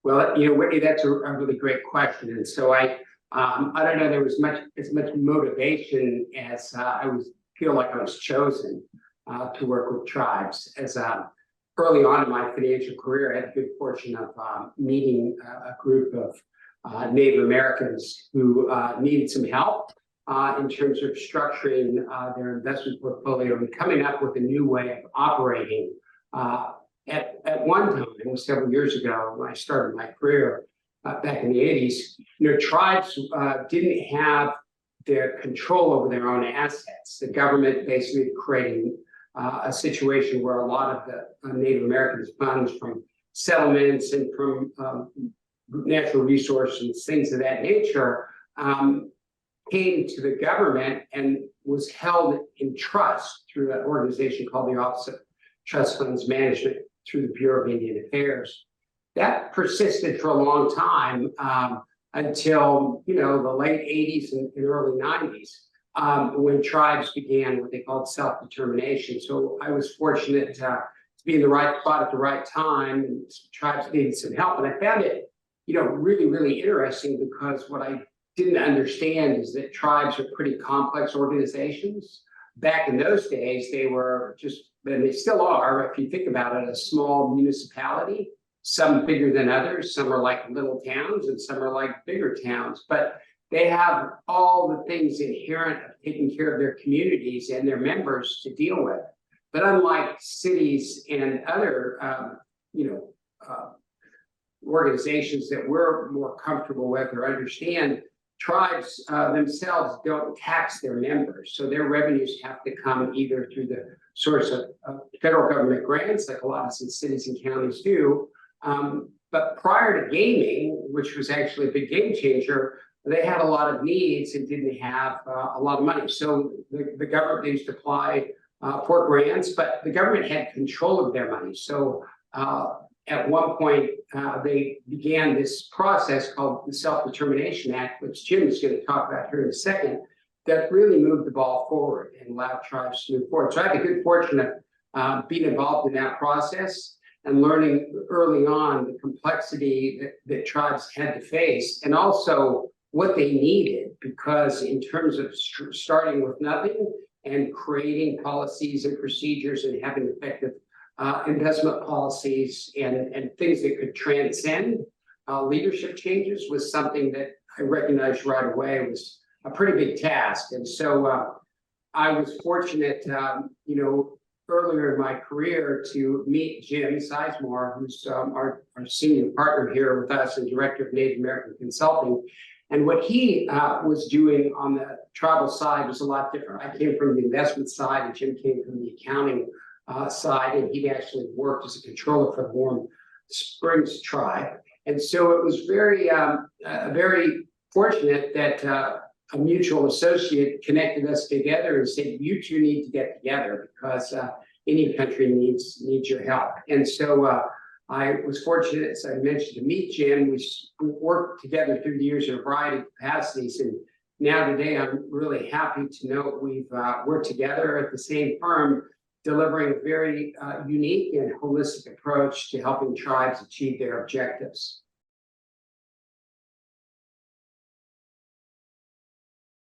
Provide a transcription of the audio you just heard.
Well, Whitney, that's a really great question. And so I don't know, there was as much motivation as feel like I was chosen to work with tribes. As early on in my financial career, I had the good fortune of meeting a group of Native Americans who needed some help in terms of structuring their investment portfolio and coming up with a new way of operating. At one time, several years ago, when I started my career back in the 80s, tribes didn't have their control over their own assets. The government basically creating a situation where a lot of the Native Americans' funds from settlements and from natural resources, things of that nature, came to the government and was held in trust through an organization called the Office of Trust Funds Management through the Bureau of Indian Affairs. That persisted for a long time until the late 80s and early 90s, when tribes began what they called self-determination. So I was fortunate to be in the right spot at the right time, and tribes needed some help. And I found it, really, really interesting, because what I didn't understand is that tribes are pretty complex organizations. Back in those days, they were and they still are, if you think about it, a small municipality, some bigger than others. Some are like little towns and some are like bigger towns, but they have all the things inherent of taking care of their communities and their members to deal with. But unlike cities and other, organizations that we're more comfortable with or understand, tribes themselves don't tax their members. So their revenues have to come either through the source of federal government grants, like a lot of cities and counties do. But prior to gaming, which was actually a big game changer, they had a lot of needs and didn't have a lot of money. So the government used to apply for grants, but the government had control of their money. So at one point, they began this process called the Self-Determination Act, which Jim is going to talk about here in a second, that really moved the ball forward and allowed tribes to move forward. So I had the good fortune of being involved in that process and learning early on the complexity that tribes had to face, and also what they needed, because in terms of starting with nothing and creating policies and procedures and having effective investment policies and things that could transcend leadership changes was something that I recognized right away was a pretty big task. And so I was fortunate, earlier in my career to meet Jim Sizemore, who's our senior partner here with us and director of Native American Consulting. And what he was doing on the tribal side was a lot different. I came from the investment side, and Jim came from the accounting side, and he'd actually worked as a controller for the Warm Springs tribe. And so it was very fortunate that a mutual associate connected us together and said, "You two need to get together because Indian country needs your help." And so I was fortunate, as I mentioned, to meet Jim. We worked together through the years in a variety of capacities, and now today I'm really happy to know we've worked together at the same firm, delivering a very unique and holistic approach to helping tribes achieve their objectives.